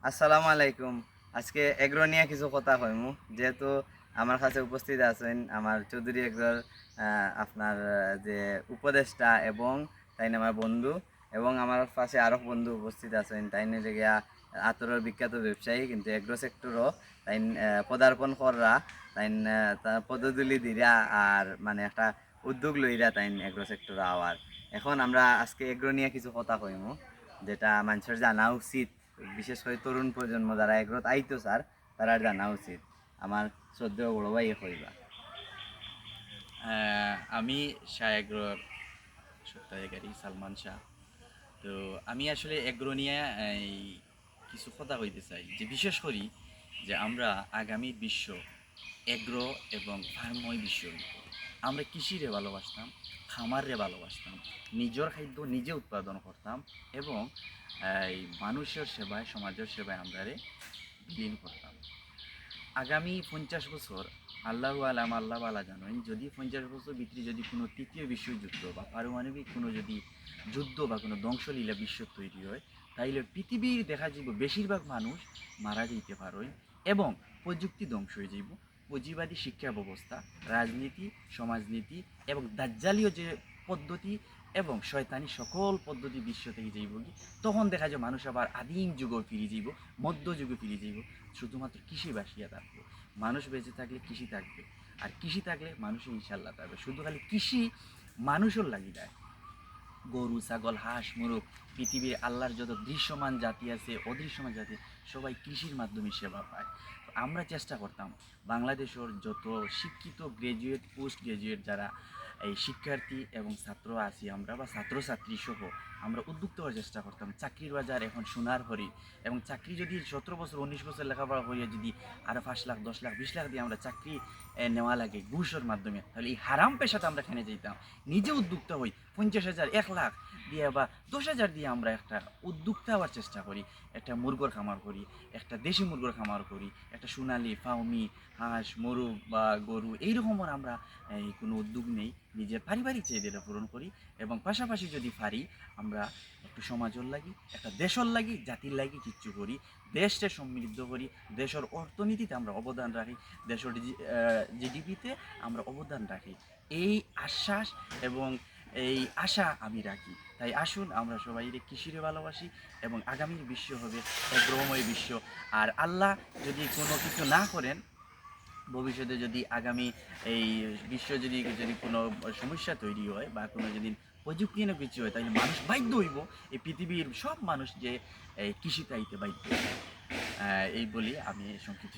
আসসালামু আলাইকুম। আজকে এগ্রো নিয়ে কিছু কথা কইমু। যেহেতু আমার কাছে উপস্থিত আছেন আমার চৌধুরী এগ্রোর আপনার যে উপদেষ্টা এবং তাইন আমার বন্ধু এবং আমার পাশে আরও বন্ধু উপস্থিত আছেন। তাইন গিয়া আতরের বিখ্যাত ব্যবসায়ী কিন্তু এগ্রো সেক্টরও তাইন পদার্পণ কররা তাইন তার পদতুলি দিরা আর মানে একটা উদ্যোগ লইরা তাইন এগ্রো সেক্টরে আওয়ার। এখন আমরা আজকে এগ্রো নিয়ে কিছু কথা কইমু যেটা মানুষের জানা উচিত, বিশেষ করে তরুণ প্রজন্ম যারা এগ্রোত আইতো স্যার তারা জানা উচিত। আমার শ্রদ্ধেয় বড় ভাই কইবা। আমি শাহ এগ্রোর সত্ত্বাধিকারী সালমান শাহ। তো আমি আসলে এগ্রো নিয়ে এই কিছু কথা কইতে চাই, যে বিশেষ করি যে আমরা আগামী বিশ্ব এগ্রো এবং ফার্মময় বিশ্ব হইব। আমরা কৃষিরে ভালোবাসতাম, খামারে ভালোবাসতাম, নিজের খাদ্য নিজে উৎপাদন করতাম এবং এই মানুষের সেবায় সমাজের সেবায় আমরা বিলীন করতাম। আগামী 50 বছর আল্লাহ আলাম আল্লাহ আলা জানেন, যদি 50 বছর ভিতরে যদি কোনো তৃতীয় বিশ্বযুদ্ধ বা পারমাণবিক কোনো যদি যুদ্ধ বা কোনো ধ্বংসলীলা বিশ্ব তৈরি হয়, তাইলে পৃথিবীর দেখা যাব বেশিরভাগ মানুষ মারা যেতে পারে এবং প্রযুক্তি ধ্বংস হয়ে যাইব। পুঁজিবাদী শিক্ষা ব্যবস্থা, রাজনীতি, সমাজনীতি এবং দাজ্জালীয় যে পদ্ধতি এবং শয়তানি সকল পদ্ধতি বিশ্ব থেকে যাইব কি, তখন দেখা যায় মানুষ আবার আদিম যুগে ফিরে যাইব, মধ্যযুগে ফিরে যাইব। শুধুমাত্র কৃষি বাসিয়া থাকবে, মানুষ বেঁচে থাকলে কৃষি থাকবে, আর কৃষি থাকলে মানুষ ইনশাল্লাহ থাকবে। শুধু খালি কৃষি মানুষের লাগি দেয়, গরু ছাগল হাঁস মুরগ, পৃথিবীর আল্লাহর যত দৃশ্যমান জাতি আছে অদৃশ্যমান জাতি সবাই কৃষির মাধ্যমে সেবা পায়। তো আমরা চেষ্টা করতাম বাংলাদেশের যত শিক্ষিত গ্র্যাজুয়েট পোস্ট গ্র্যাজুয়েট যারা এই শিক্ষার্থী এবং ছাত্র আছি আমরা বা ছাত্রছাত্রী সহ আমরা উদ্যুক্ত হওয়ার চেষ্টা করতাম। চাকরির বাজার এখন সোনার হরি, এবং চাকরি যদি 17 বছর 19 বছর লেখাপড়া হয়ে যদি আরও 5 লাখ 10 লাখ 20 লাখ দিয়ে আমরা চাকরি নেওয়া লাগে ঘুষের মাধ্যমে, তাহলে এই হারাম পেশাতে আমরা খেনে যেতাম। নিজে উদ্যোক্তা হই, 50,000 1 লাখ দিয়ে বা 10,000 দিয়ে আমরা একটা উদ্যোক্তা হওয়ার চেষ্টা করি, একটা মুরগর খামার করি, একটা দেশি মুরগর খামার করি, একটা সোনালি ফাউমি হাঁস মোরগ বা গরু এইরকমের আমরা কোনো উদ্যোগ নেই, নিজের পারিবারিক চাহিদাটা পূরণ করি এবং পাশাপাশি যদি পারি আমরা একটু সমাজের লাগি, একটা দেশের লাগি, জাতির লাগি কিচ্ছু করি, দেশকে সমৃদ্ধ করি, দেশের অর্থনীতিতে আমরা অবদান রাখি, দেশের জিডিপিতে আমরা অবদান রাখি। এই আশ্বাস এবং এই আশা আমি রাখি। তাই আসুন আমরা সবাই কৃষিরে ভালোবাসি এবং আগামীর বিশ্ব হবে এক গ্রহময় বিশ্ব। আর আল্লাহ যদি কোনো কিছু না করেন, ভবিষ্যতে যদি আগামী এই বিশ্ব যদি যদি কোনো সমস্যা তৈরি হয় বা কোনো যদি প্রযুক্তি না কিছু হয়, তাহলে মানুষ বাধ্য হইব, এই পৃথিবীর সব মানুষ যে এই কৃষিতে আইতে বাধ্য হইব। এই বলি আমি সংক্ষিপ্ত